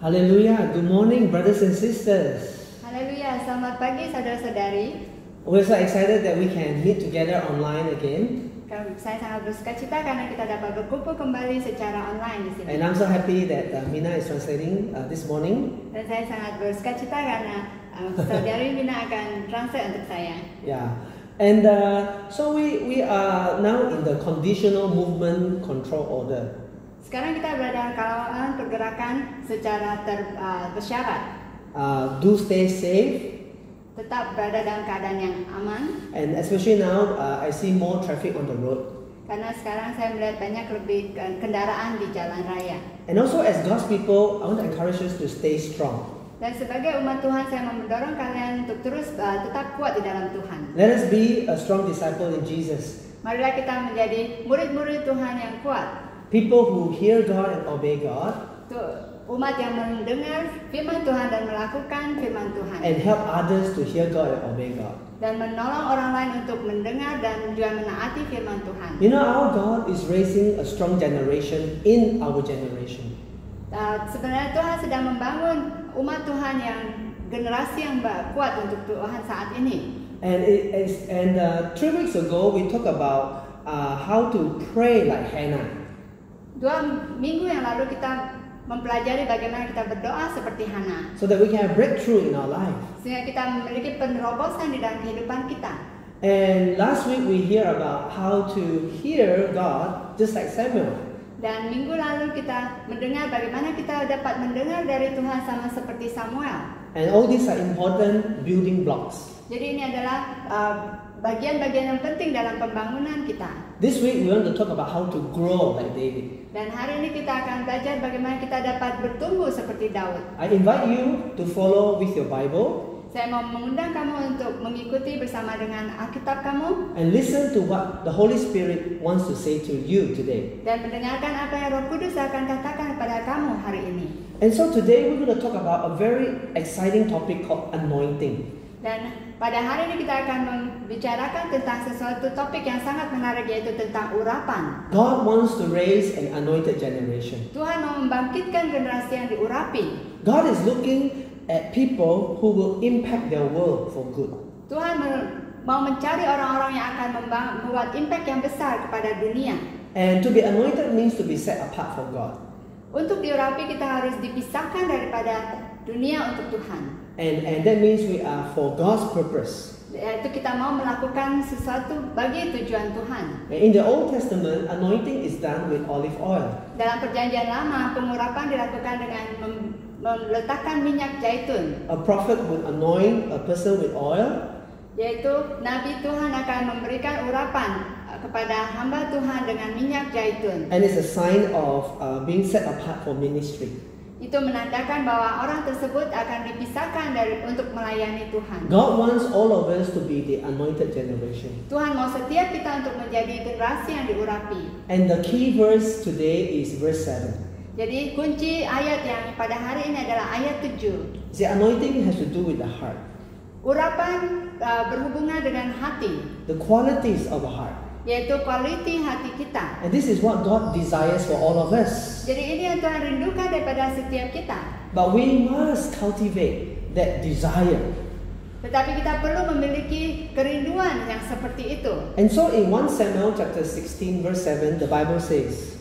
Hallelujah. Good morning, brothers and sisters. Haleluya, selamat pagi saudara-saudari. We're so excited that we can meet together online again. Saya sangat bersuka cita karena kita dapat berkumpul kembali secara online di sini. And I'm so happy that Mina is translating this morning. Dan saya sangat bersuka cita karena saudari Mina akan translate untuk saya. Yeah. And so we are now in the conditional movement control order. Sekarang kita berada dalam pergerakan secara bersyarat. Do stay safe. Tetap berada dalam keadaan yang aman. And especially now, I see more traffic on the road. Karena sekarang saya melihat banyak lebih kendaraan di jalan raya. And also as God's people, I want to encourage us to stay strong. Dan sebagai umat Tuhan, saya mendorong kalian untuk terus tetap kuat di dalam Tuhan. Let us be a strong disciple in Jesus. Marilah kita menjadi murid-murid Tuhan yang kuat. People who hear God and obey God. Umat yang mendengar firman Tuhan dan melakukan firman Tuhan. And help others to hear God and obey God. Dan menolong orang lain untuk mendengar dan juga menaati firman Tuhan. You know, our God is raising a strong generation in our generation. Sebenarnya Tuhan sedang membangun umat Tuhan yang generasi yang kuat untuk Tuhan saat ini. And 3 weeks ago we talked about how to pray like Hannah. 2 minggu yang lalu kita mempelajari bagaimana kita berdoa seperti Hana. So that we can have breakthrough in our life. Sehingga kita memiliki penerobosan di dalam kehidupan kita. And last week we hear about how to hear God just like Samuel. Dan minggu lalu kita mendengar bagaimana kita dapat mendengar dari Tuhan sama seperti Samuel. And all these are important building blocks. Jadi ini adalah bagian-bagian yang penting dalam pembangunan kita. This week we want to talk about how to grow like David. Dan hari ini kita akan belajar bagaimana kita dapat bertumbuh seperti Daud. I invite you to follow with your Bible. Saya mau mengundang kamu untuk mengikuti bersama dengan Alkitab kamu. And listen to what the Holy Spirit wants to say to you today. Dan mendengarkan apa yang Roh Kudus akan katakan kepada kamu hari ini. And so today we're going to talk about a very exciting topic called anointing. Dan pada hari ini kita akan membicarakan tentang sesuatu topik yang sangat menarik, yaitu tentang urapan. God wants to raise an anointed generation. Tuhan mau membangkitkan generasi yang diurapi. God is looking at people who will impact their world for good. Tuhan mau mencari orang-orang yang akan membuat impact yang besar kepada dunia. And to be anointed means to be set apart for God. Untuk diurapi kita harus dipisahkan daripada dunia untuk Tuhan. And that means we are for God's purpose. Yaitu kita mau melakukan sesuatu bagi tujuan Tuhan. In the Old Testament, anointing is done with olive oil. Dalam perjanjian lama, pengurapan dilakukan dengan meletakkan minyak zaitun. A prophet would anoint a person with oil. Yaitu Nabi Tuhan akan memberikan urapan kepada hamba Tuhan dengan minyak zaitun. And it's a sign of being set apart for ministry. Itu menandakan bahwa orang tersebut akan dipisahkan untuk melayani Tuhan. God wants all of us to be the anointed generation. Tuhan mau setiap kita untuk menjadi generasi yang diurapi. And the key verse today is verse 7. Jadi kunci ayat yang pada hari ini adalah ayat 7. The anointing has to do with the heart. Urapan berhubungan dengan hati. The qualities of a heart. Yaitu quality hati kita. And this is what God desires for all of us. Jadi ini yang Tuhan rindukan daripada setiap kita. But we must cultivate that desire. Tetapi kita perlu memiliki kerinduan yang seperti itu. And so in 1 Samuel chapter 16 verse 7 the Bible says.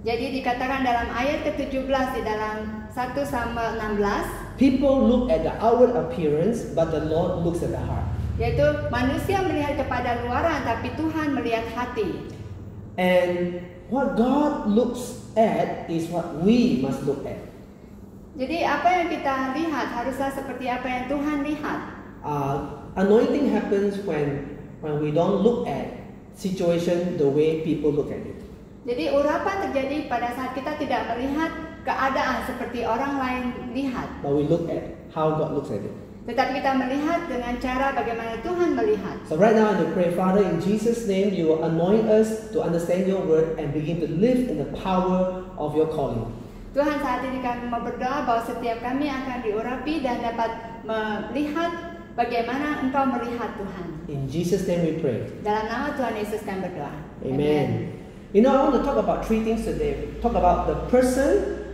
Jadi dikatakan dalam ayat ke-17 di dalam 1 Samuel 16. People look at the outward appearance, but the Lord looks at the heart. Yaitu manusia melihat kepada luaran, tapi Tuhan melihat hati. And what God looks at is what we must look at. Jadi apa yang kita lihat haruslah seperti apa yang Tuhan lihat. Anointing happens when we don't look at situation the way people look at it. Jadi urapan terjadi pada saat kita tidak melihat keadaan seperti orang lain lihat. But we look at how God looks at it. Tetapi kita melihat dengan cara bagaimana Tuhan melihat. So right now I'm going to pray, Father, in Jesus' name, you will anoint us to understand your word and begin to live in the power of your calling. Tuhan, saat ini kami mau berdoa bahwa setiap kami akan diurapi dan dapat melihat bagaimana Engkau melihat Tuhan. In Jesus' name we pray. Dalam nama Tuhan Yesus kami berdoa. Amen. You know, I want to talk about three things today. Talk about the person,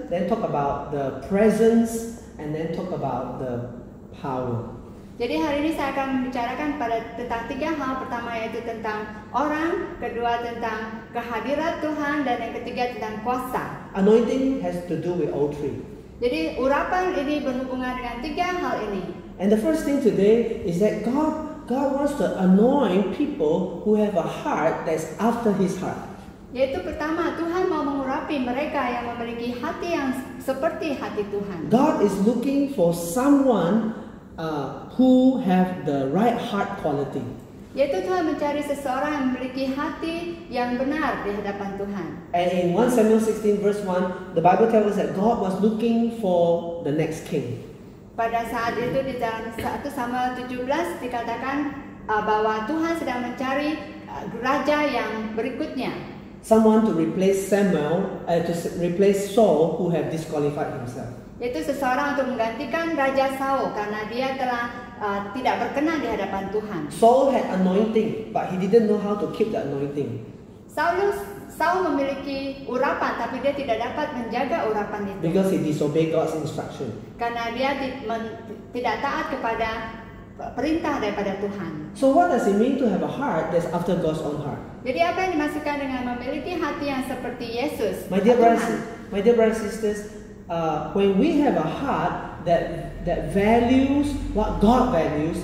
then talk about the presence, and then talk about the power. Jadi hari ini saya akan membicarakan tentang 3 hal. Pertama yaitu tentang orang, kedua tentang kehadiran Tuhan, dan yang ketiga tentang kuasa. Anointing has to do with all three. Jadi urapan ini berhubungan dengan 3 hal ini. And the first thing today is that God wants to anoint people who have a heart that's after His heart. Yaitu pertama, Tuhan mau mengurapi mereka yang memiliki hati yang seperti hati Tuhan. God is looking for someone who have the right heart quality. Yaitu Tuhan mencari seseorang yang memiliki hati yang benar di hadapan Tuhan. And in 1 Samuel 16 verse 1, the Bible tells us that God was looking for the next king. Pada saat itu di dalam 1 Samuel 17 dikatakan bahwa Tuhan sedang mencari raja yang berikutnya. Someone to replace Saul who have disqualified himself. Yaitu seseorang untuk menggantikan Raja Saul karena dia telah tidak berkenan di hadapan Tuhan. Saul had anointing, but he didn't know how to keep the anointing. Saul memiliki urapan, tapi dia tidak dapat menjaga urapan itu. Because he disobeyed God's instruction. Karena dia tidak taat kepada perintah daripada Tuhan. So what does it mean to have a heart that's after God's own heart? Jadi apa yang dimaksudkan dengan memiliki hati yang seperti Yesus? My dear brothers and sisters, when we have a heart that values what God values,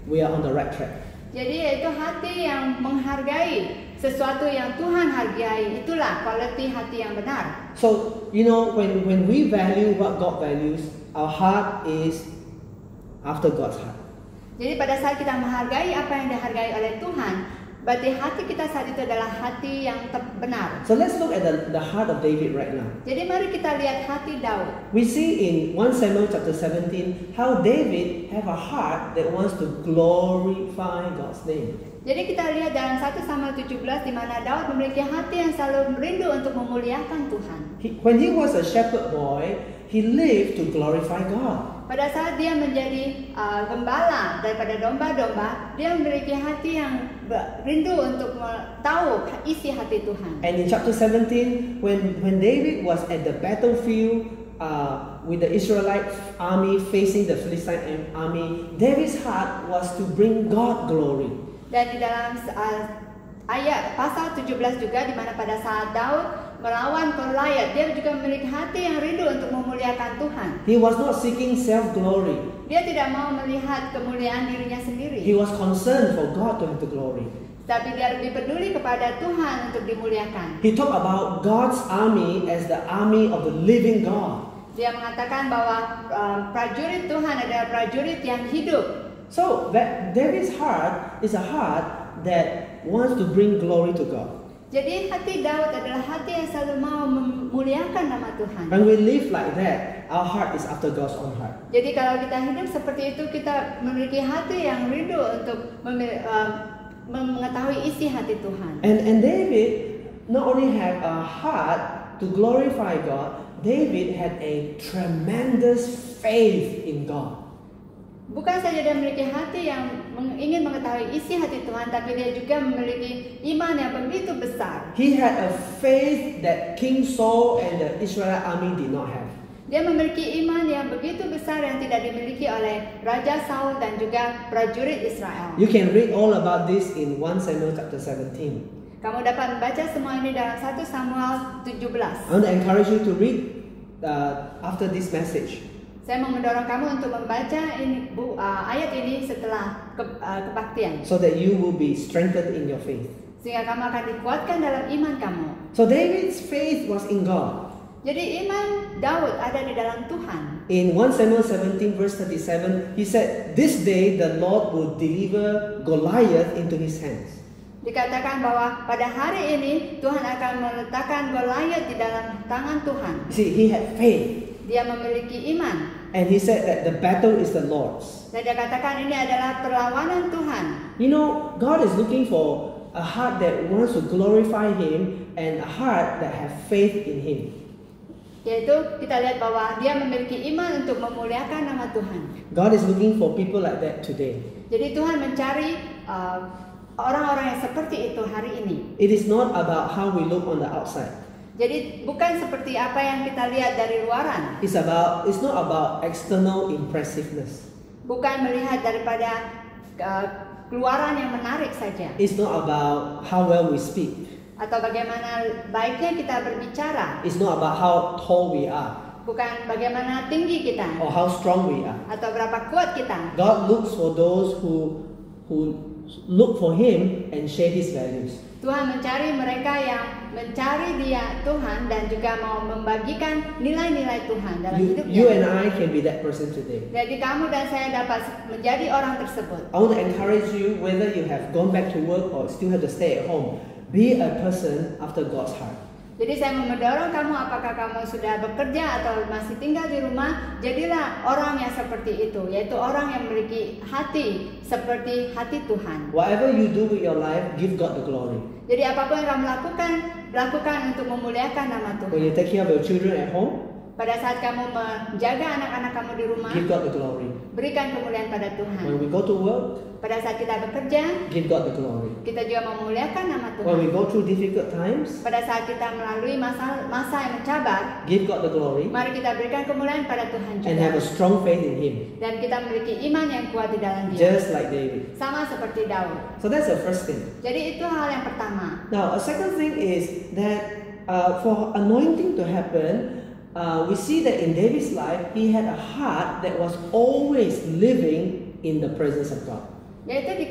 we are on the right track. Jadi yaitu hati yang menghargai sesuatu yang Tuhan hargai, itulah quality hati yang benar. So when we value what God values, our heart is after God's heart. Jadi pada saat kita menghargai apa yang dihargai oleh Tuhan, berarti hati kita saat itu adalah hati yang benar. So let's look at the heart of David right now. Jadi mari kita lihat hati Daud. We see in 1 Samuel chapter 17 how David have a heart that wants to glorify God's name. Jadi kita lihat dalam 1 Samuel 17 di mana Daud memiliki hati yang selalu merindu untuk memuliakan Tuhan. When he was a shepherd boy, he lived to glorify God. Pada saat dia menjadi gembala daripada domba-domba, dia memiliki hati yang rindu untuk tahu isi hati Tuhan. And in chapter 17, when David was at the battlefield with the Israelite army facing the Philistine army, David's heart was to bring God glory. Dan di dalam ayat pasal 17 juga, di mana pada saat Daud melawan Goliat, dia juga memiliki hati yang rindu untuk memuliakan Tuhan. He was not seeking self-glory. Dia tidak mau melihat kemuliaan dirinya sendiri. He was concerned for God to have the glory. Tapi dia lebih peduli kepada Tuhan untuk dimuliakan. He talked about God's army as the army of the living God. Dia mengatakan bahwa prajurit Tuhan adalah prajurit yang hidup. So that David's heart is a heart that wants to bring glory to God. Jadi hati Daud adalah hati yang selalu mau memuliakan nama Tuhan. When we live like that, our heart is after God's own heart. Jadi kalau kita hidup seperti itu, kita memiliki hati yang rindu untuk mengetahui isi hati Tuhan. And David not only had a heart to glorify God, David had a tremendous faith in God. Bukan saja dia memiliki hati yang ingin mengetahui isi hati Tuhan, tapi dia juga memiliki iman yang begitu besar. He had a faith that King Saul and the Israel army did not have. Dia memiliki iman yang begitu besar yang tidak dimiliki oleh Raja Saul dan juga prajurit Israel. You can read all about this in 1 Samuel chapter 17. Kamu dapat membaca semua ini dalam 1 Samuel 17. I want to encourage you to read after this message. Saya mau mendorong kamu untuk membaca ayat ini setelah kebaktian. So that you will be strengthened in your faith. Sehingga kamu akan dikuatkan dalam iman kamu. So David's faith was in God. Jadi iman Daud ada di dalam Tuhan. In 1 Samuel 17 verse 37, he said, "This day the Lord will deliver Goliath into his hands." Dikatakan bahwa pada hari ini Tuhan akan meletakkan Goliat di dalam tangan Tuhan. See, he had faith. Dia memiliki iman. And he said that the battle is the Lord's. Dan dia katakan ini adalah perlawanan Tuhan. You know, God is looking for a heart that wants to glorify Him and a heart that has faith in Him. Yaitu kita lihat bahwa dia memiliki iman untuk memuliakan nama Tuhan. God is looking for people like that today. Jadi Tuhan mencari orang-orang yang seperti itu hari ini. It is not about how we look on the outside. Jadi bukan seperti apa yang kita lihat dari luaran. It's not about external impressiveness. Bukan melihat daripada keluaran yang menarik saja. It's not about how well we speak. Atau bagaimana baiknya kita berbicara. It's not about how tall we are. Bukan bagaimana tinggi kita. Or how strong we are. Atau berapa kuat kita. God looks for those who look for Him and share His values. Tuhan mencari mereka yang mencari Dia Tuhan dan juga mau membagikan nilai-nilai Tuhan dalam hidupnya. You and I can be that person today. Jadi kamu dan saya dapat menjadi orang tersebut. I want to encourage you, whether you have gone back to work or still have to stay at home, be a person after God's heart. Jadi saya mau mendorong kamu, apakah kamu sudah bekerja atau masih tinggal di rumah, jadilah orang yang seperti itu, yaitu orang yang memiliki hati seperti hati Tuhan. Whatever you do with your life, give God the glory. Jadi apapun yang kamu lakukan untuk memuliakan nama Tuhan. When you take care of your children at home, pada saat kamu menjaga anak-anak kamu di rumah, give God the glory. Berikan kemuliaan pada Tuhan. When we go to work, pada saat kita bekerja, give God the glory. Kita juga memuliakan nama Tuhan. When we go through difficult times, pada saat kita melalui masa yang mencabar, give God the glory. Mari kita berikan kemuliaan pada Tuhan juga. And have a strong faith in Him. Dan kita memiliki iman yang kuat di dalam Dia. Just like David. Sama seperti Daud. So that's the first thing. Jadi itu hal yang pertama. Now, a second thing is that for anointing to happen, we see that in David's life, he had a heart that was always living in the presence of God. Yaitu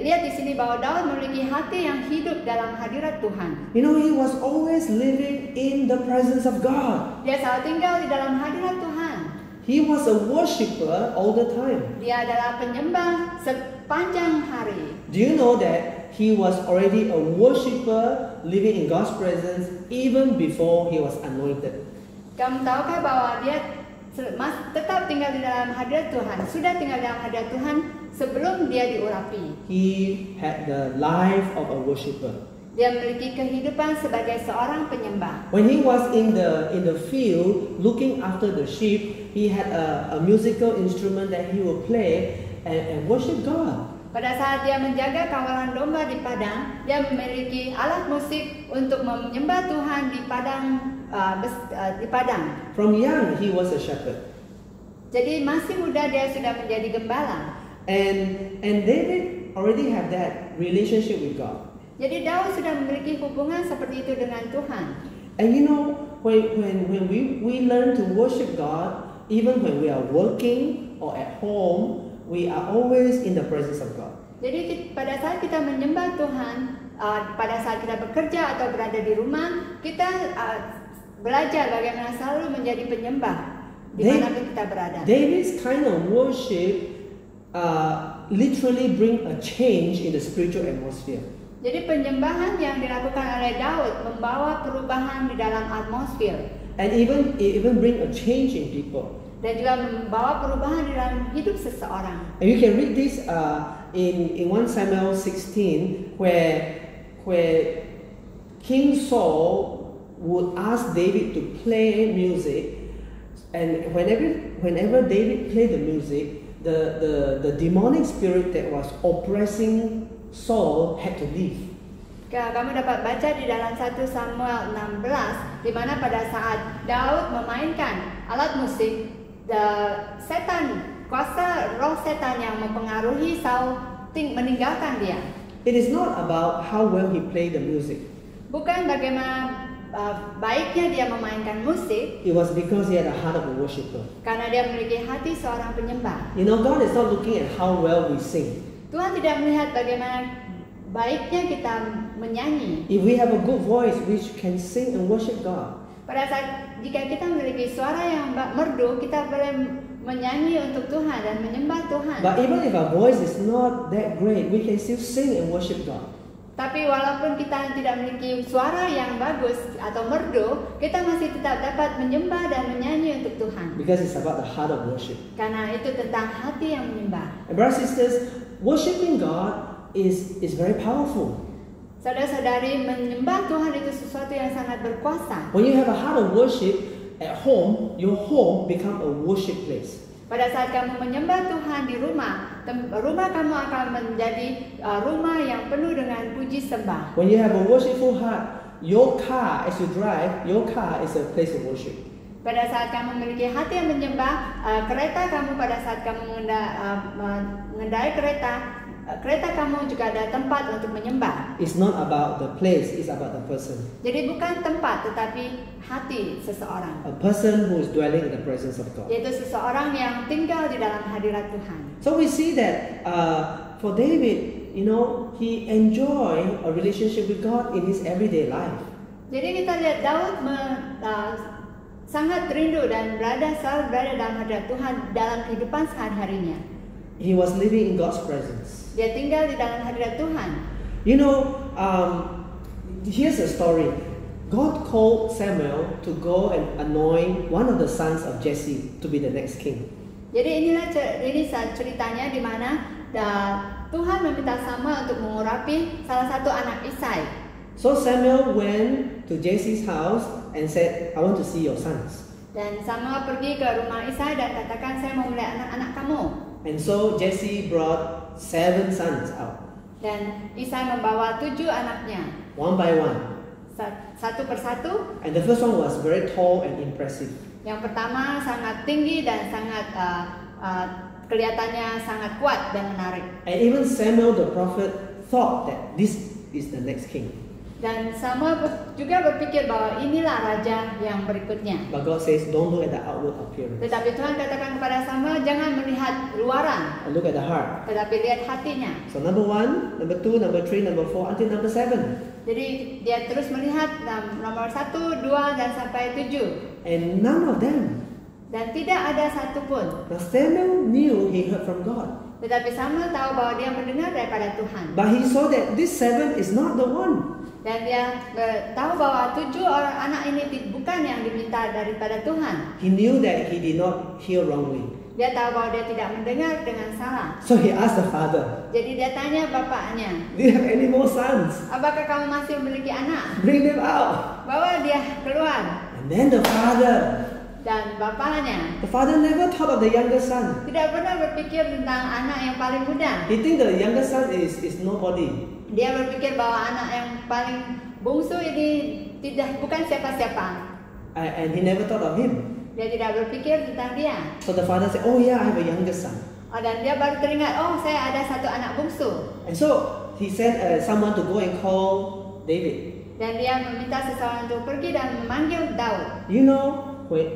lihat di sini bahwa Daud memiliki hati yang hidup dalam hadirat Tuhan. You know, he was always living in the presence of God. Dia selalu tinggal di dalam hadirat Tuhan. He was a worshipper all the time. Dia adalah penyembah sepanjang hari. Do you know that he was already a worshipper living in God's presence even before he was anointed? Kamu tahukah bahwa dia tetap tinggal di dalam hadirat Tuhan, sudah tinggal di dalam hadirat Tuhan sebelum dia diurapi. He had the life of a worshipper. Dia memiliki kehidupan sebagai seorang penyembah. When he was in the field looking after the sheep, he had a musical instrument that he would play and worship God. Pada saat dia menjaga kawalan domba di padang, dia memiliki alat musik untuk menyembah Tuhan di padang. From young he was a shepherd. Jadi masih muda dia sudah menjadi gembala. And David already had that relationship with God. Jadi Daud sudah memiliki hubungan seperti itu dengan Tuhan. And you know, when we learn to worship God, even when we are working or at home, we are always in the presence of God. Jadi pada saat kita menyembah Tuhan, pada saat kita bekerja atau berada di rumah, kita belajar bagaimana selalu menjadi penyembah di mana kita berada. David's kind of worship literally bring a change in the spiritual atmosphere. Jadi penyembahan yang dilakukan oleh Daud membawa perubahan di dalam atmosfer. And even bring a change in people. Dan juga membawa perubahan di dalam hidup seseorang. And you can read this in 1 Samuel 16 where King Saul would ask David to play music, and whenever David played the music, the demonic spirit that was oppressing Saul had to leave. Kamu dapat baca di dalam 1 Samuel 16 di mana pada saat Daud memainkan alat musik, kuasa roh setan yang mempengaruhi Saul meninggalkan dia. It is not about how well he played the music. Bukan bagaimana baiknya dia memainkan musik. It was because he had a heart of a worshipper. Karena dia memiliki hati seorang penyembah. You know, God is not looking at how well we sing. Tuhan tidak melihat bagaimana baiknya kita menyanyi. If we have a good voice, we can sing and worship God. Pada saat jika kita memiliki suara yang merdu, kita boleh menyanyi untuk Tuhan dan menyembah Tuhan. But even if our voice is not that great, we can still sing and worship God. Tapi walaupun kita tidak memiliki suara yang bagus atau merdu, kita masih tetap dapat menyembah dan menyanyi untuk Tuhan. Because it's about the heart of worship. Karena itu tentang hati yang menyembah. And brothers and sisters, worshiping God is very powerful. Saudara-saudari, menyembah Tuhan itu sesuatu yang sangat berkuasa. When you have a heart of worship at home, your home become a worship place. Pada saat kamu menyembah Tuhan di rumah, rumah kamu akan menjadi rumah yang penuh dengan puji sembah. When you have a worshipful heart, your car, as you drive, your car is a place of worship. Pada saat kamu memiliki hati yang menyembah, kereta kamu pada saat kamu mengendarai kereta kamu juga ada tempat untuk menyembah. It's not about the place, it's about the person. Jadi bukan tempat, tetapi hati seseorang. A person who is dwelling in the presence of God. Yaitu seseorang yang tinggal di dalam hadirat Tuhan. So we see that for David, he enjoyed a relationship with God in his everyday life. Jadi kita lihat Daud sangat rindu dan selalu berada dalam hadirat Tuhan dalam kehidupan sehari-harinya. He was living in God's presence. Dia tinggal di dalam hadirat Tuhan. Here's a story. God called Samuel to go and anoint one of the sons of Jesse to be the next king. Jadi ini ceritanya di mana Tuhan meminta Samuel untuk mengurapi salah satu anak Isai. So Samuel went to Jesse's house and said, I want to see your sons. Dan Samuel pergi ke rumah Isai dan katakan, saya mau melihat anak-anak kamu. And so Jesse brought 7 sons out. Dan Isai membawa 7 anaknya. One by one. Satu persatu. And the first one was very tall and impressive. Yang pertama sangat tinggi dan sangat kelihatannya sangat kuat dan menarik. And even Samuel the prophet thought that this is the next king. Dan Samuel juga berpikir bahwa inilah raja yang berikutnya. But God says, don't look at the outward appearance. Tetapi Tuhan katakan kepada Samuel, jangan melihat luaran, Look at the heart. tetapi lihat hatinya. So number 1, number 2, number 3, number 4, until number 7. Jadi dia terus melihat nomor 1, 2 dan sampai 7. And none of them. Dan tidak ada satupun. Now Samuel knew he heard from God. Tetapi Samuel tahu bahwa dia mendengar daripada Tuhan. But he saw that this 7 is not the one. Dan dia tahu bahwa 7 orang anak ini bukan yang diminta daripada Tuhan. He knew that he did not hear wrongly. Dia tahu bahwa dia tidak mendengar dengan salah. So he asked the father, Jadi dia tanya bapaknya, do you have any more sons? apakah kamu masih memiliki anak? Bring them out. Bawa dia keluar. And then the father Dan the father never thought of the younger son. tidak pernah berpikir tentang anak yang paling muda. He think the younger son is nobody. Dia berpikir bahwa anak yang paling bungsu ini bukan siapa-siapa. And he never thought of him. Dia tidak berpikir tentang dia. So the father said, oh yeah, I have a younger son. Dan dia baru teringat, oh saya ada satu anak bungsu. And so he sent someone to go and call David. Dan dia meminta seseorang untuk pergi dan memanggil Daud.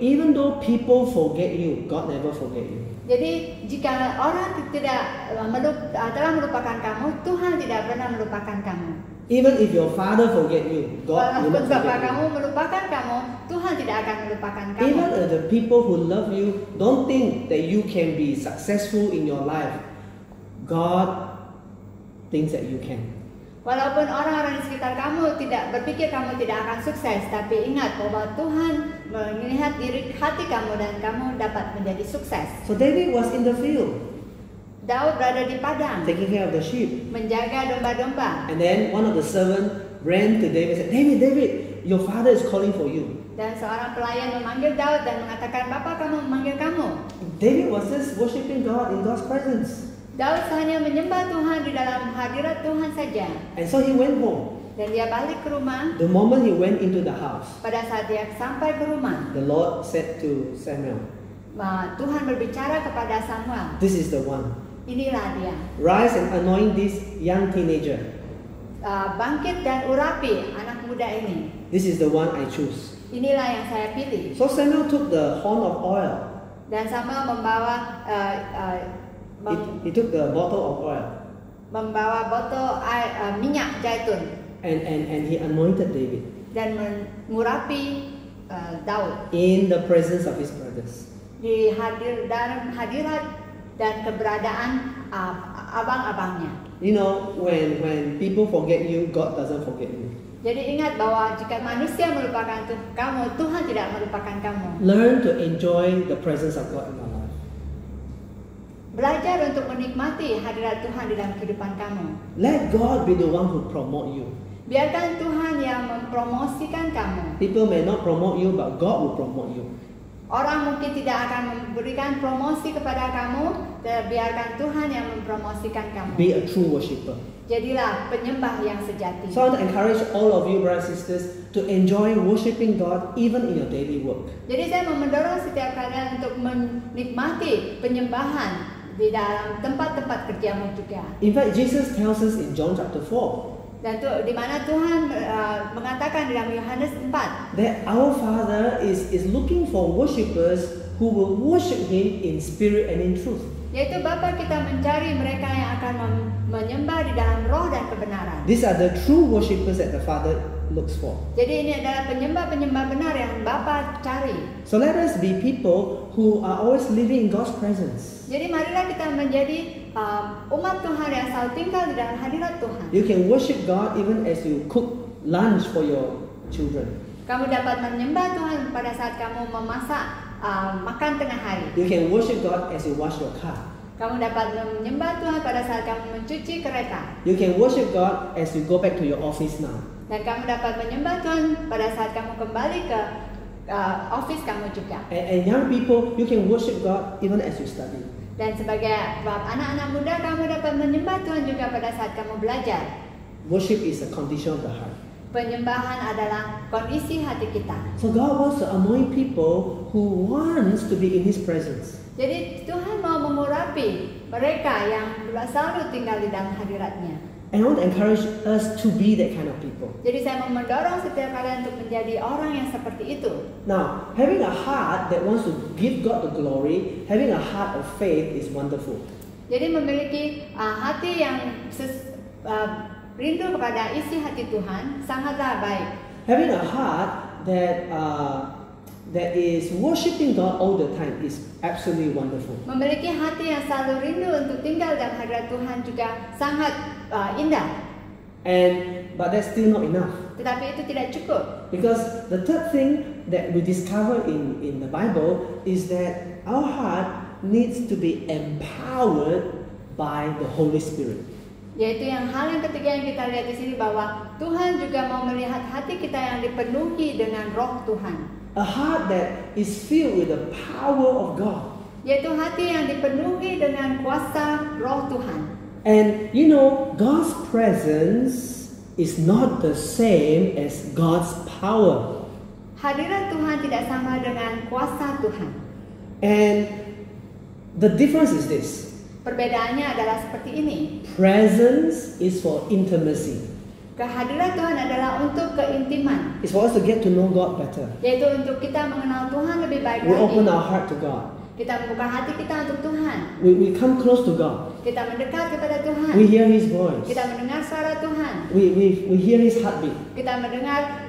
Even though people forget you, God never forget you. Jadi jika orang telah melupakan kamu, Tuhan tidak pernah melupakan kamu. Even if your father forget you, God will Walaupun not bapak forget kamu you. melupakan kamu, Tuhan tidak akan melupakan kamu. Even the people who love you don't think that you can be successful in your life, God thinks that you can. Walaupun orang-orang di sekitar kamu tidak berpikir kamu tidak akan sukses, tapi ingat bahwa Tuhan melihat hati kamu dan kamu dapat menjadi sukses. So David was in the field, Daud berada di padang, taking care of the sheep. menjaga domba-domba. And then one of the servants ran to David and said, David, your father is calling for you. Dan seorang pelayan memanggil Daud dan mengatakan, Bapak kamu memanggil kamu. David was just worshiping God in God's presence. Daud hanya menyembah Tuhan di dalam hadirat Tuhan saja. And so he went home. Dan dia balik ke rumah. The moment he went into the house, Pada saat dia sampai ke rumah, the Lord said to Samuel, Tuhan berbicara kepada Samuel. this is the one. Inilah dia. Rise and anoint this young teenager. Bangkit dan urapi anak muda ini. This is the one I choose. Inilah yang saya pilih. So Samuel took the horn of oil. Dan Samuel membawa He took the bottle of oil. botol air, minyak zaitun. And he anointed David. Dan mengurapi Daud. In the presence of his brothers. Dalam hadirat dan keberadaan abang-abangnya. When people forget you, God doesn't forget you. Jadi ingat bahwa jika manusia melupakan kamu, Tuhan tidak melupakan kamu. Learn to enjoy the presence of God in your life. Belajar untuk menikmati hadirat Tuhan di dalam kehidupan kamu. Let God be the one who promote you. Biarkan Tuhan yang mempromosikan kamu. People may not promote you, but God will promote you. Orang mungkin tidak akan memberikan promosi kepada kamu, biarkan Tuhan yang mempromosikan kamu. Be a true worshipper. Jadilah penyembah yang sejati. So I want to encourage all of you brothers and sisters to enjoy worshiping God even in your daily work. Jadi saya mau mendorong setiap kalian untuk menikmati penyembahan di dalam tempat-tempat kerjamu juga. In fact, Jesus tells us in John chapter 4 Dan di mana Tuhan mengatakan dalam Yohanes 4 that our Father is looking for worshippers who will worship Him in spirit and in truth. yaitu Bapa kita mencari mereka yang akan menyembah di dalam roh dan kebenaran. These are the true worshippers that the Father looks for. Jadi ini adalah penyembah-penyembah benar yang Bapa cari. So let us be people who are always living in God's presence. Jadi marilah kita menjadi umat Tuhan yang selalu tinggal di dalam hadirat Tuhan. You can worship God even as you cook lunch for your children. Kamu dapat menyembah Tuhan pada saat kamu memasak makan tengah hari. You can worship God as you wash your car. Kamu dapat menyembah Tuhan pada saat kamu mencuci kereta. You can worship God as you go back to your office now. Dan kamu dapat menyembah Tuhan pada saat kamu kembali ke office kamu juga. And young people, you can worship God even as you study. Dan sebagai anak-anak muda, kamu dapat menyembah Tuhan juga pada saat kamu belajar. Worship is a condition of the heart. Penyembahan adalah kondisi hati kita. So God wants to anoint people who wants to be in His presence. Jadi Tuhan mau mengurapi mereka yang selalu tinggal di dalam hadirat-Nya. And I want to encourage us to be that kind of people. Jadi saya mau mendorong setiap kalian untuk menjadi orang yang seperti itu. Now, having a heart that wants to give God the glory, having a heart of faith is wonderful. Jadi memiliki hati yang rindu kepada isi hati Tuhan sangatlah baik. Having a heart that is worshiping God all the time is absolutely wonderful. Memiliki hati yang selalu rindu untuk tinggal dalam hadirat Tuhan juga sangat indah. But that's still not enough. Tetapi itu tidak cukup. Because the third thing that we discover in the Bible is that our heart needs to be empowered by the Holy Spirit. Yaitu hal yang ketiga yang kita lihat di sini bahwa Tuhan juga mau melihat hati kita yang dipenuhi dengan roh Tuhan. A heart that is filled with the power of God. Yaitu hati yang dipenuhi dengan kuasa roh Tuhan. And you know, God's presence is not the same as God's power. Hadirat Tuhan tidak sama dengan kuasa Tuhan. And the difference is this. Perbedaannya adalah seperti ini. Presence is for intimacy. Kehadiran Tuhan adalah untuk keintiman. It's for us to get to know God better. Yaitu untuk kita mengenal Tuhan lebih baik We lagi. open our heart to God. Kita membuka hati kita untuk Tuhan. We come close to God. Kita mendekat kepada Tuhan. We hear His voice. Kita mendengar suara Tuhan. We hear His heartbeat. Kita mendengar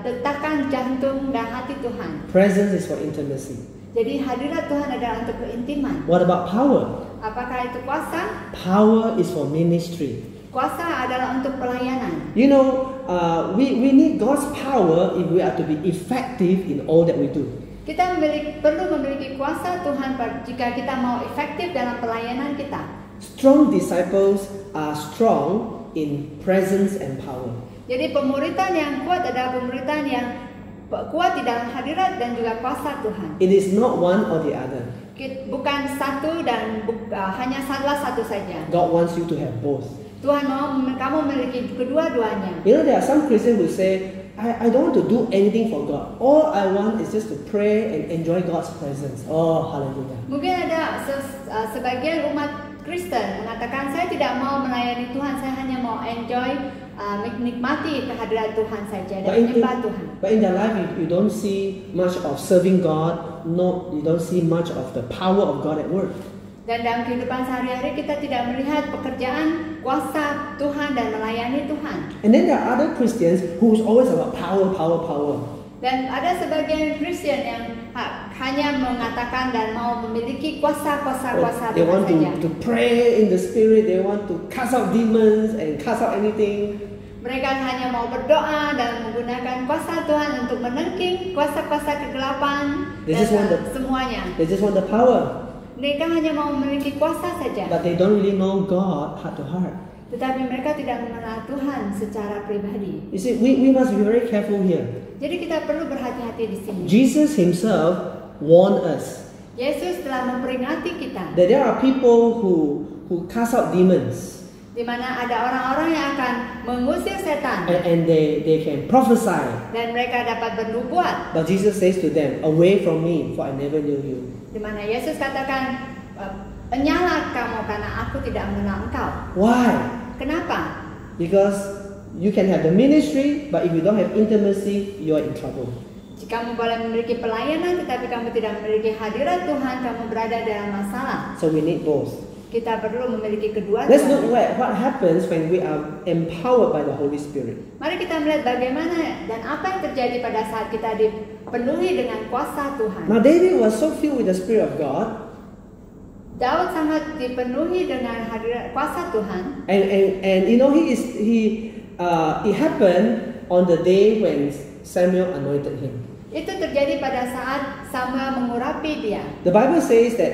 detakan jantung dan hati Tuhan. Presence is for intimacy. Jadi hadirat Tuhan adalah untuk keintiman. What about power? Apakah itu kuasa? Power is for ministry. Kuasa adalah untuk pelayanan. You know, we need God's power if we are to be effective in all that we do. Kita perlu memiliki kuasa Tuhan jika kita mau efektif dalam pelayanan kita. Strong disciples are strong in presence and power. Jadi pemuridan yang kuat adalah pemuridan yang kuat di dalam hadirat dan juga kuasa Tuhan. It is not one or the other. Bukan satu dan hanya salah satu saja. God wants you to have both. Tuhan mau kamu memiliki kedua-duanya. You know, there are some Christians who say, I don't want to do anything for God. All I want is just to pray and enjoy God's presence. Oh, hallelujah. Mungkin ada sebagian umat Kristen mengatakan, saya tidak mau melayani Tuhan, saya hanya mau enjoy, menikmati kehadiran Tuhan saja dan menyembah Tuhan. But in their life, you don't see much of serving God. No, you don't see much of the power of God at work. Dan dalam kehidupan sehari-hari kita tidak melihat pekerjaan kuasa Tuhan dan melayani Tuhan. And then there are other Christians who's always about power. Dan ada sebagian Kristen yang hanya mengatakan dan mau memiliki kuasa They Tuhan want saja. to pray in the Spirit. They want to cast out demons and cast out anything. Mereka hanya mau berdoa dan menggunakan kuasa Tuhan untuk menengking kuasa-kuasa kegelapan dan semuanya. They just want the power. Mereka hanya mau memiliki kuasa saja. But they don't really know God heart to heart. Tetapi mereka tidak mengenal Tuhan secara pribadi. You see, we must be very careful here. Jadi kita perlu berhati-hati di sini. Jesus Himself warned us Yesus telah memperingati kita that there are people who cast out demons di mana ada orang-orang yang akan mengusir setan and they can prophesy. dan mereka dapat bernubuat. But Jesus says to them, away from me, for I never knew you. Di mana Yesus katakan, "Enyalah kamu karena aku tidak mengenal engkau." Why? Kenapa? Because you can have the ministry, but if you don't have intimacy, you are in trouble. Jika kamu boleh memiliki pelayanan tetapi kamu tidak memiliki hadirat Tuhan, kamu berada dalam masalah. So we need both. Kita perlu memiliki Let's look kedua-duanya. at what happens when we are empowered by the Holy Spirit. Mari kita melihat bagaimana dan apa yang terjadi pada saat kita dipenuhi dengan kuasa Tuhan. Now David was so filled with the Spirit of God, Daud sangat dipenuhi dengan hadirat kuasa Tuhan. and you know it happened on the day when Samuel anointed him. Itu terjadi pada saat Samuel mengurapi dia. The Bible says that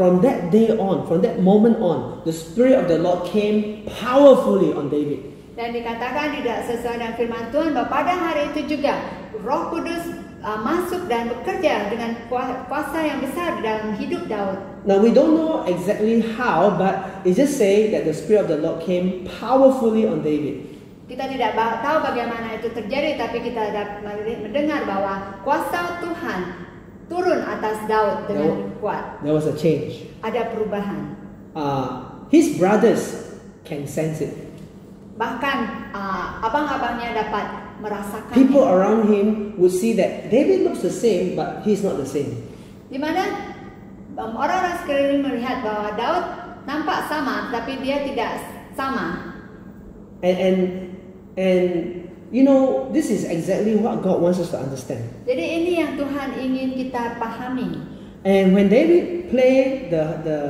from that day on, from that moment on, the Spirit of the Lord came powerfully on David. Dan dikatakan tidak sesuai dengan firman Tuhan bahwa pada hari itu juga Roh Kudus masuk dan bekerja dengan kuasa yang besar di dalam hidup Daud. Now we don't know exactly how, but it just say that the Spirit of the Lord came powerfully on David. Kita tidak tahu bagaimana itu terjadi, tapi kita dapat mendengar bahwa kuasa Tuhan turun atas Daud dengan kuat. There was a change. Ada perubahan. His brothers can sense it. Bahkan abang-abangnya dapat merasakannya. People around him would see that David looks the same, but he's not the same. Di mana orang-orang sekeliling melihat bahwa Daud nampak sama, tapi dia tidak sama. And you know, this is exactly what God wants us to understand. Jadi ini yang Tuhan ingin kita pahami. And when David played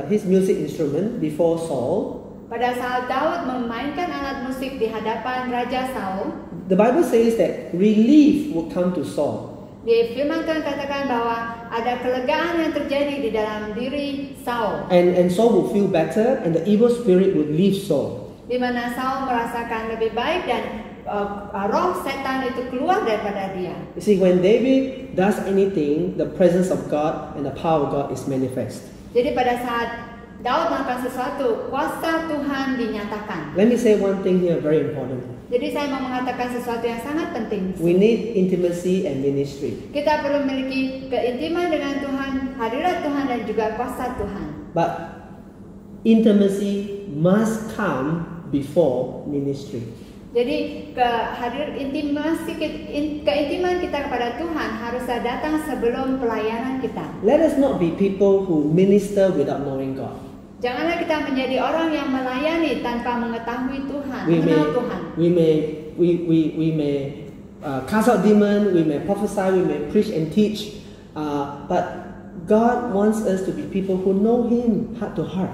his music instrument before Saul, Pada saat Daud memainkan alat musik di hadapan Raja Saul, the Bible says that relief would come to Saul. di firman Tuhan katakan bahwa ada kelegaan yang terjadi di dalam diri Saul. And Saul would feel better, and the evil spirit would leave Saul. Di mana Saul merasakan lebih baik dan roh setan itu keluar daripada dia. You see, when David does anything, the presence of God and the power of God is manifest. Jadi pada saat Daud melakukan sesuatu, kuasa Tuhan dinyatakan. Let me say one thing here, very important. Jadi saya mau mengatakan sesuatu yang sangat penting. We need intimacy and ministry. Kita perlu memiliki keintiman dengan Tuhan, hadirat Tuhan dan juga kuasa Tuhan. But intimacy must come before ministry. Jadi keintiman kita kepada Tuhan haruslah datang sebelum pelayanan kita. Let us not be people who minister without knowing God. Janganlah kita menjadi orang yang melayani tanpa mengetahui Tuhan, mengenal Tuhan. We may cast out demons, we may prophesy, we may preach and teach, but God wants us to be people who know Him heart to heart.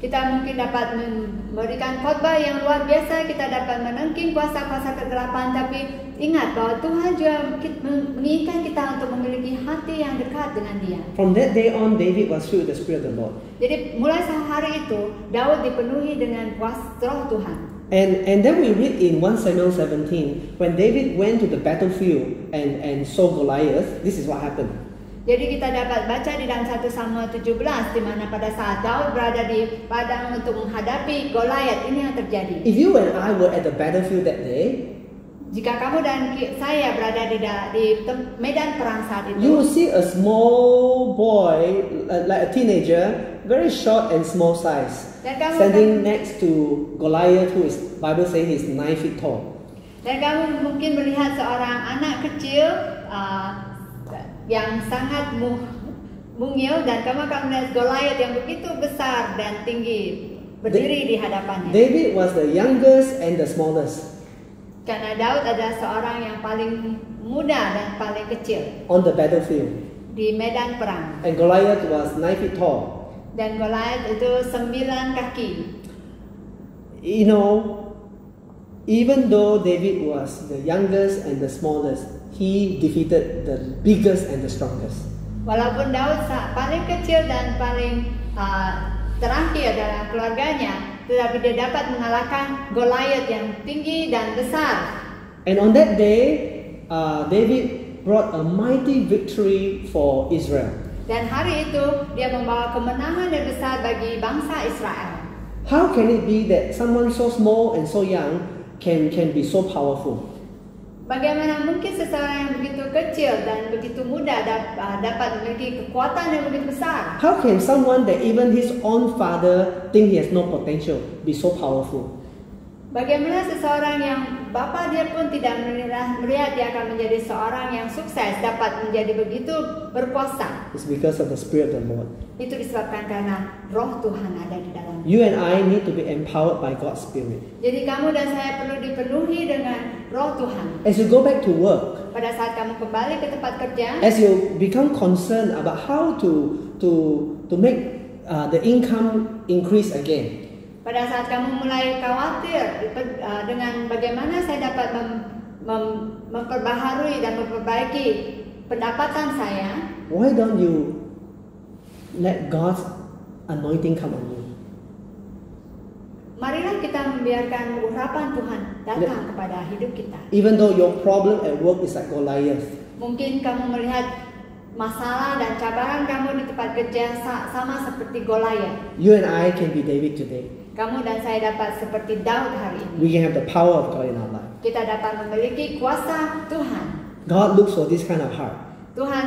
Kita mungkin dapat memberikan khotbah yang luar biasa, kita dapat menengking kuasa-kuasa kegelapan, tapi ingat bahwa Tuhan juga menginginkan kita untuk memiliki hati yang dekat dengan Dia. From that day on, David was filled with the Spirit of the Lord. Jadi mulai hari itu, Daud dipenuhi dengan kuasa Roh Tuhan. And then we read in 1 Samuel 17, when David went to the battlefield and saw Goliath, this is what happened. Jadi kita dapat baca di dalam 1 Samuel 17 di mana pada saat Daud berada di padang untuk menghadapi Goliath, ini yang terjadi. If you and I were at the battlefield that day, jika kamu dan saya berada di medan perang saat itu, you will see a small boy, like a teenager, very short and small size, standing next to Goliath, who is Bible says he's 9 feet tall. Dan kamu mungkin melihat seorang anak kecil yang sangat mungil, dan kamu akan melihat Goliath yang begitu besar dan tinggi berdiri di hadapannya. David was the youngest and the smallest. Karena Daud adalah seorang yang paling muda dan paling kecil on the battlefield. Di medan perang. And Goliath was 9 feet tall. Dan Goliath itu 9 kaki. You know, even though David was the youngest and the smallest, he defeated the biggest and the strongest. Walaupun Daud paling kecil dan paling terakhir dalam keluarganya, tetapi dia dapat mengalahkan Goliath yang tinggi dan besar. And on that day, David brought a mighty victory for Israel. Dan hari itu dia membawa kemenangan yang besar bagi bangsa Israel. How can it be that someone so small and so young can be so powerful? Bagaimana mungkin seseorang yang begitu kecil dan begitu muda dapat memiliki kekuatan yang begitu besar? How can someone that even his own father think he has no potential be so powerful? Bagaimana seseorang yang bapa dia pun tidak melihat dia akan menjadi seorang yang sukses dapat menjadi begitu berkuasa? It's because of the Spirit of the Lord. Itu disebabkan karena roh Tuhan ada di dalam. You and I need to be empowered by God's Spirit. Jadi kamu dan saya perlu dipenuhi dengan roh Tuhan. As you go back to work, Pada saat kamu kembali ke tempat kerja, as you become concerned about how to make the income increase again, pada saat kamu mulai khawatir dengan bagaimana saya dapat memperbaharui dan memperbaiki pendapatan saya, why don't you let God's anointing come on you? marilah kita membiarkan urapan Tuhan datang kepada hidup kita. Even though your problem at work is like Goliath, Mungkin kamu melihat masalah dan cabaran kamu di tempat kerja sama seperti Goliat. you and I can be David today. Kamu dan saya dapat seperti Daud hari ini. We can have the power of God in our life. Kita dapat memiliki kuasa Tuhan. God looks for this kind of heart, Tuhan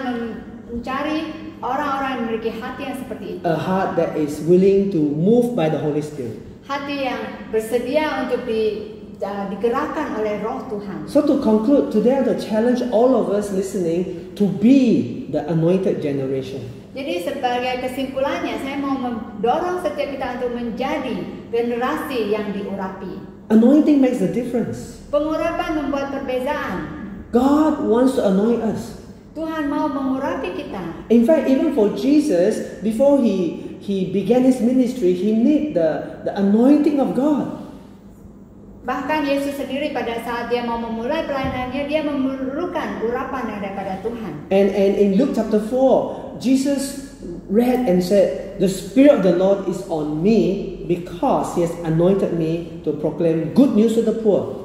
mencari orang-orang yang memiliki hati yang seperti itu. a heart that is willing to move by the Holy Spirit. Hati yang bersedia untuk digerakkan oleh roh Tuhan. So to conclude, today I want to challenge all of us listening to be the anointed generation. Jadi sebagai kesimpulannya, saya mau mendorong setiap kita untuk menjadi generasi yang diurapi. Anointing makes a difference. Pengurapan membuat perbezaan. God wants to anoint us. Tuhan mau mengurapi kita. In fact, even for Jesus, before he began his ministry, he need the anointing of God. Bahkan Yesus sendiri pada saat dia mau memulai pelayanannya, dia memerlukan urapan yang daripada Tuhan. And in Luke chapter 4, Jesus read and said, "The Spirit of the Lord is on me because He has anointed me to proclaim good news to the poor."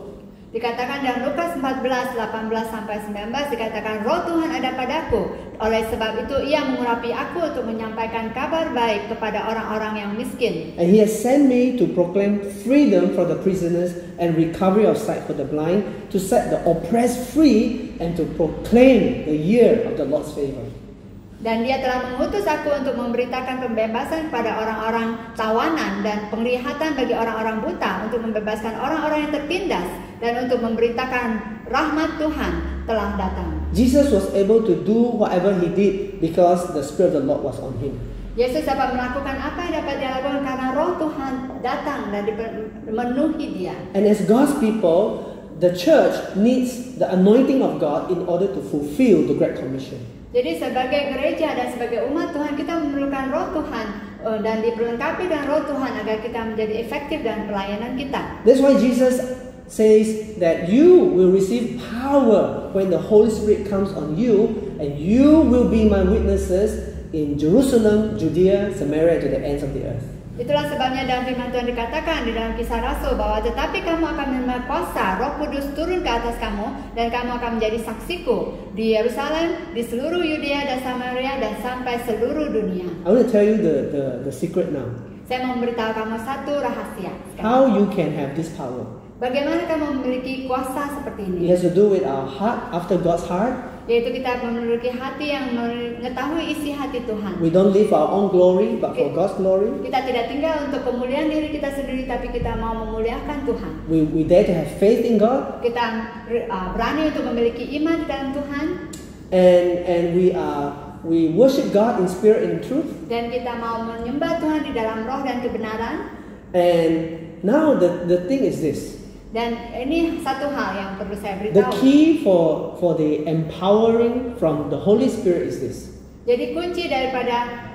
Dikatakan dalam Lukas 14, 18-19 dikatakan roh Tuhan ada padaku. Oleh sebab itu ia mengurapi aku untuk menyampaikan kabar baik kepada orang-orang yang miskin. And He has sent me to proclaim freedom for the prisoners and recovery of sight for the blind, to set the oppressed free and to proclaim the year of the Lord's favor. Dan dia telah mengutus aku untuk memberitakan pembebasan kepada orang-orang tawanan dan penglihatan bagi orang-orang buta, untuk membebaskan orang-orang yang tertindas, dan untuk memberitakan rahmat Tuhan telah datang. Jesus was able to do whatever He did because the Spirit of the Lord was on Him. Yesus dapat melakukan apa yang dapat dia lakukan karena roh Tuhan datang dan memenuhi dia. And as God's people, the church needs the anointing of God in order to fulfill the Great Commission. Jadi sebagai gereja dan sebagai umat Tuhan, kita memerlukan roh Tuhan dan diperlengkapi dengan roh Tuhan agar kita menjadi efektif dalam pelayanan kita. That's why Jesus says that you will receive power when the Holy Spirit comes on you, and you will be my witnesses in Jerusalem, Judea, Samaria, to the ends of the earth. Itulah sebabnya dalam firman Tuhan dikatakan di dalam Kisah Rasul bahwa tetapi kamu akan menerima kuasa, Roh Kudus turun ke atas kamu, dan kamu akan menjadi saksiku di Yerusalem, di seluruh Yudea dan Samaria, dan sampai seluruh dunia. I want to tell you the secret now. Saya mau memberitahu kamu satu rahasia. How you can have this power. Bagaimana kamu memiliki kuasa seperti It ini? has to do with our heart after God's heart. Yaitu kita memiliki hati yang mengetahui isi hati Tuhan. We don't live our own glory, but for God's glory. Kita tidak tinggal untuk kemuliaan diri kita sendiri, tapi kita mau memuliakan Tuhan. We dare to have faith in God, Kita berani untuk memiliki iman di dalam Tuhan, and we worship God in spirit and in truth. dan kita mau menyembah Tuhan di dalam roh dan kebenaran. And now the thing is this. Dan ini satu hal yang perlu saya The beritahu. key for the empowering from the Holy Spirit is this. Jadi kunci daripada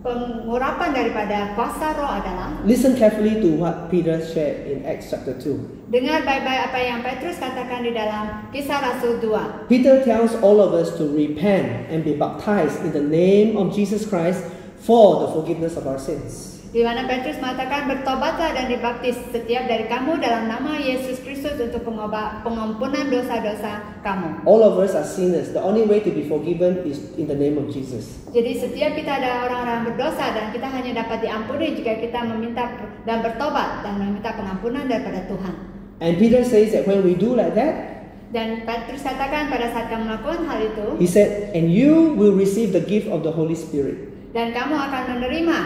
pengurapan daripada kuasa roh adalah Listen carefully to what Peter shared in Acts chapter 2. dengar baik-baik apa yang Petrus katakan di dalam Kisah Rasul 2. Peter tells all of us to repent and be baptized in the name of Jesus Christ for the forgiveness of our sins. Di mana Petrus mengatakan, bertobatlah dan dibaptis setiap dari kamu dalam nama Yesus Kristus untuk pengampunan dosa-dosa kamu. All of us are sinners. The only way to be forgiven is in the name of Jesus. Jadi setiap kita ada orang-orang berdosa dan kita hanya dapat diampuni jika kita meminta dan bertobat dan meminta pengampunan daripada Tuhan. And Peter says that when we do like that, Dan Petrus katakan pada saat kamu melakukan hal itu, he said, and you will receive the gift of the Holy Spirit. dan kamu akan menerima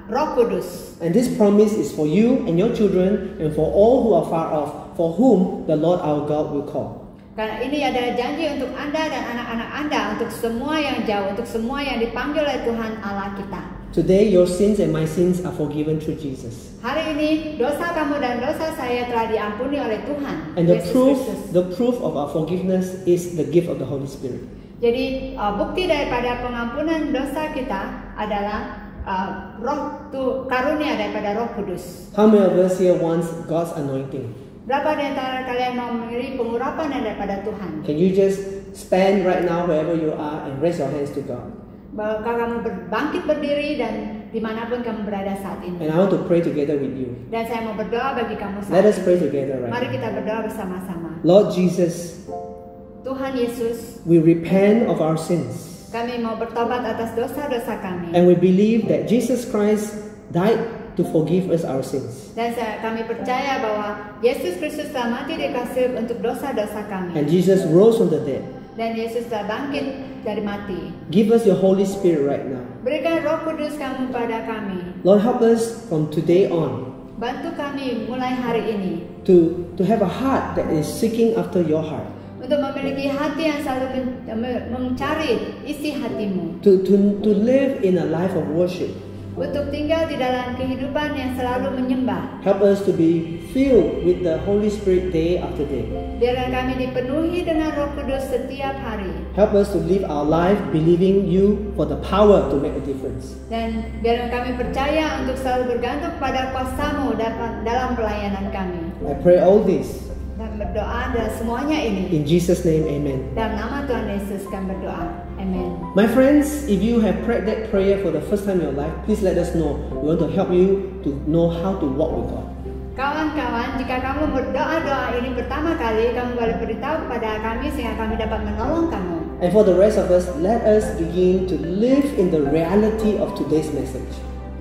Roh Kudus. And this promise is for you and your children and for all who are far off, for whom the Lord our God will call. Karena ini adalah janji untuk Anda dan anak-anak Anda, untuk semua yang jauh, untuk semua yang dipanggil oleh Tuhan Allah kita. Today your sins and my sins are forgiven through Jesus. Hari ini dosa kamu dan dosa saya telah diampuni oleh Tuhan. And Yesus Kristus. the proof of our forgiveness is the gift of the Holy Spirit. Jadi bukti daripada pengampunan dosa kita adalah karunia daripada Roh Kudus. How many of us here wants God's anointing? Berapa di antara kalian mau memilih pengurapan daripada Tuhan? Can you just stand right now wherever you are and raise your hands to God? Bahwa kamu bangkit berdiri dan dimanapun kamu berada saat ini. And I want to pray together with you. Dan saya mau berdoa bagi kamu saat Let us ini. pray together right Mari now. kita berdoa bersama-sama. Lord Jesus, Tuhan Yesus, we repent of our sins. kami mau bertobat atas dosa-dosa kami. And we believe that Jesus Christ died to forgive us our sins. Dan kami percaya bahwa Yesus Kristus telah mati di kayu untuk dosa-dosa kami. And Jesus rose from the dead. Dan Yesus telah bangkit dari mati. Give us your Holy Spirit right now. Berikan Roh Kudus kamu pada kami. Lord, help us from today on Bantu kami mulai hari ini to have a heart that is seeking after your heart. untuk memiliki hati yang selalu mencari isi hatimu. To live in a life of worship. Untuk tinggal di dalam kehidupan yang selalu menyembah. Help us to be filled with the Holy Spirit day after day. Biarkan kami dipenuhi dengan Roh Kudus setiap hari. Help us to live our life believing you for the power to make a difference. Dan biarkan kami percaya untuk selalu bergantung pada kuasa-Mu dalam pelayanan kami. I pray all this Dan berdoa dan semuanya ini. in Jesus' name, amen. Dalam nama Tuhan Yesus kami berdoa. Amen. My friends, if you have prayed that prayer for the first time in your life, please let us know. We want to help you to know how to walk with God. Kawan-kawan, jika kamu berdoa doa ini pertama kali, kamu boleh beritahu kepada kami sehingga kami dapat menolong kamu. And for the rest of us, let us begin to live in the reality of today's message.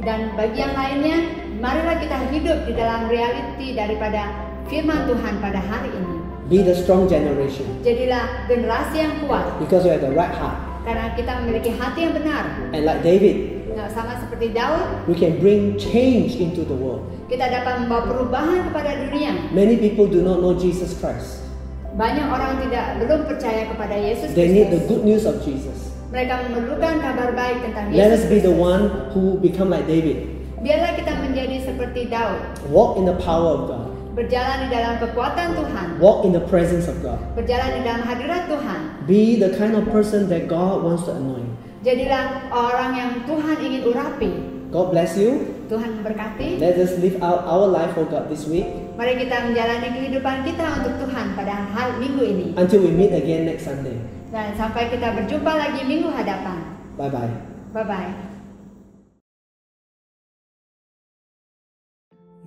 Dan bagi yang lainnya, marilah kita hidup di dalam realiti daripada firman Tuhan pada hari ini. Be the strong generation Jadilah generasi yang kuat because you have the right heart. karena kita memiliki hati yang benar. And like David, Nah, sama seperti Daud, we can bring change into the world. kita dapat membawa perubahan kepada dunia. Many people do not know Jesus Christ. Banyak orang belum percaya kepada Yesus They need the Kristus. good news of Jesus. Mereka memerlukan kabar baik tentang Let us Yesus be the Kristus. one who become like David. Biarlah kita menjadi seperti Daud, Walk in the power of God. berjalan di dalam kekuatan Tuhan, Walk in the presence of God. berjalan di dalam hadirat Tuhan. Be the kind of person that God wants to anoint. Jadilah orang yang Tuhan ingin urapi. God bless you. Tuhan memberkati. Let us live out our life for God this week Mari kita menjalani kehidupan kita untuk Tuhan pada minggu ini. until we meet again next Sunday. Dan sampai kita berjumpa lagi minggu hadapan. Bye-bye. Bye-bye.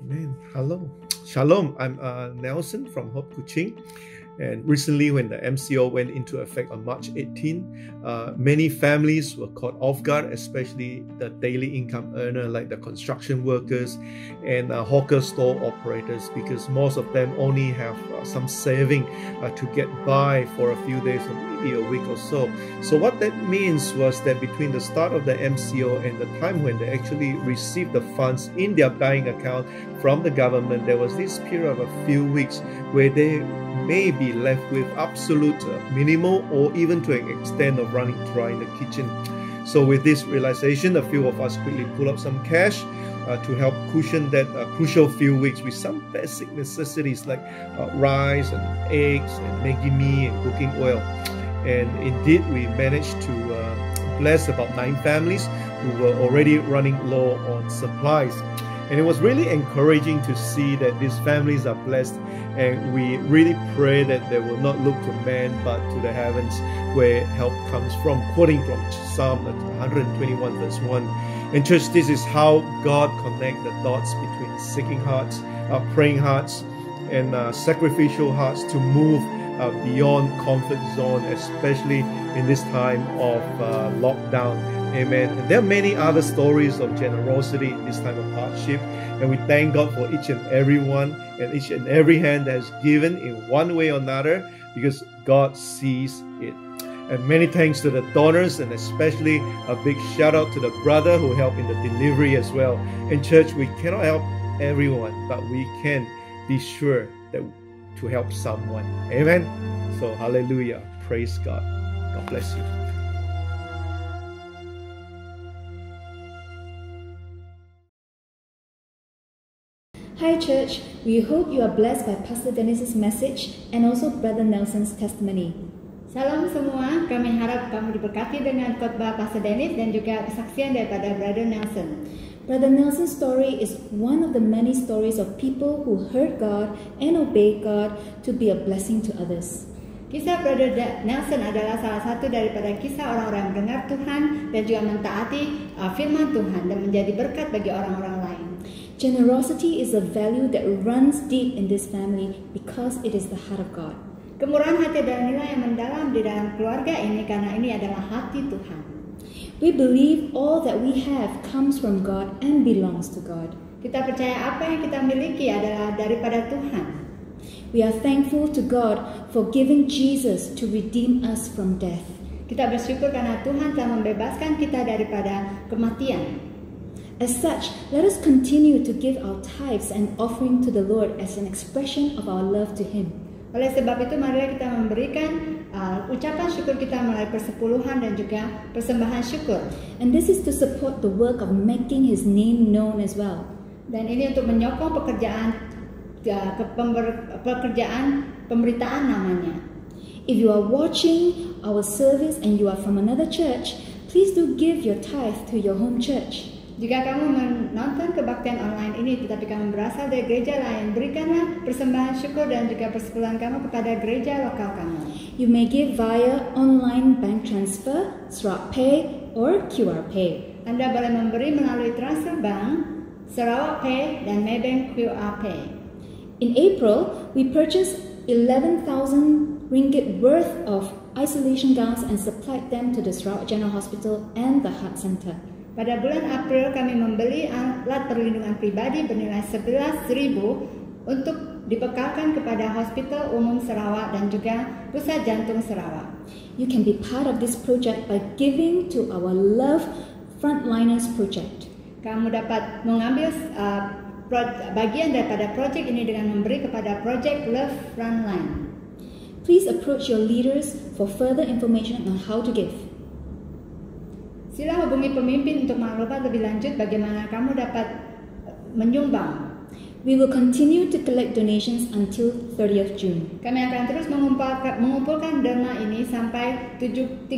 Amen. Hello. Shalom. I'm Nelson from Hope Kuching. And recently, when the MCO went into effect on March 18, many families were caught off guard, especially the daily income earner like the construction workers and hawker store operators, because most of them only have some saving to get by for a few days or maybe a week or so. So what that means was that between the start of the MCO and the time when they actually received the funds in their bank account from the government, there was this period of a few weeks where they may be left with absolute minimal or even to an extent of running dry in the kitchen. So with this realization, a few of us quickly pull up some cash to help cushion that crucial few weeks with some basic necessities like rice and eggs and Maggi mee and cooking oil. And indeed, we managed to bless about 9 families who were already running low on supplies. And it was really encouraging to see that these families are blessed, and we really pray that they will not look to man but to the heavens where help comes from. Quoting from Psalm 121 verse 1, And church, this is how God connects the dots between seeking hearts, praying hearts, and sacrificial hearts to move beyond comfort zone, especially in this time of lockdown. Amen. And there are many other stories of generosity in this time of hardship, and we thank God for each and every one and each and every hand that has given in one way or another, because God sees it. And many thanks to the donors, and especially a big shout out to the brother who helped in the delivery as well. In church, we cannot help everyone, but we can be sure that to help someone. Amen. So hallelujah. Praise God. God bless you. Hi church, we hope you are blessed by Pastor Dennis's message and also Brother Nelson's testimony. Salam semua, kami harap kamu diberkati dengan khotbah Pastor Dennis dan juga kesaksian daripada Brother Nelson. Brother Nelson's story is one of the many stories of people who heard God and obeyed God to be a blessing to others. Kisah Brother Nelson adalah salah satu daripada kisah orang-orang yang mendengar Tuhan dan juga mentaati firman Tuhan dan menjadi berkat bagi orang-orang lain. Generosity is a value that runs deep in this family because it is the heart of God. Kemurahan hati adalah nilai yang mendalam di dalam keluarga ini karena ini adalah hati Tuhan. We believe all that we have comes from God and belongs to God. Kita percaya apa yang kita miliki adalah daripada Tuhan. We are thankful to God for giving Jesus to redeem us from death. Kita bersyukur karena Tuhan telah membebaskan kita daripada kematian. As such, let us continue to give our tithes and offering to the Lord as an expression of our love to Him. Oleh sebab itu, marilah kita memberikan ucapan syukur kita melalui persepuluhan dan juga persembahan syukur. And this is to support the work of making His name known as well. Dan ini untuk menyokong pemberitaan namanya. If you are watching our service and you are from another church, please do give your tithe to your home church. Jika kamu menonton kebaktian online ini tetapi kamu berasal dari gereja lain, berikanlah persembahan syukur dan juga persepuluhan kamu kepada gereja lokal kamu. You may give via online bank transfer, Sarawak Pay, or QR Pay. Anda boleh memberi melalui transfer bank, Sarawak Pay, dan Maybank QR Pay. In April, we purchased 11,000 ringgit worth of isolation gowns and supplied them to the Sarawak General Hospital and the Heart Centre. Pada bulan April kami membeli alat perlindungan pribadi bernilai 11,000 untuk dibekalkan kepada Hospital Umum Sarawak dan juga Pusat Jantung Sarawak. You can be part of this project by giving to our Love Frontliners project. Kamu dapat mengambil bagian daripada projek ini dengan memberi kepada Project Love Frontline. Please approach your leaders for further information on how to give. Sila hubungi pemimpin untuk maklumat lebih lanjut bagaimana kamu dapat menyumbang. We will continue to collect donations until 30th June. Kami akan terus mengumpulkan dana ini sampai 30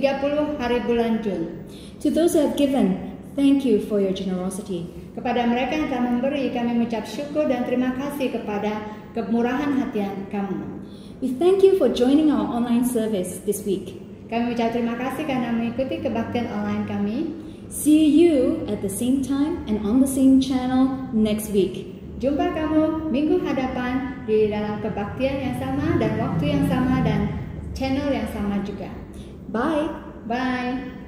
hari bulan Jun. To those who have given, thank you for your generosity. Kepada mereka yang telah memberi, kami mengucap syukur dan terima kasih kepada kemurahan hati kamu. We thank you for joining our online service this week. Kami mengucap terima kasih karena mengikuti kebaktian online kami. See you at the same time and on the same channel next week. Jumpa kamu minggu hadapan di dalam kebaktian yang sama dan waktu yang sama dan channel yang sama juga. Bye. Bye.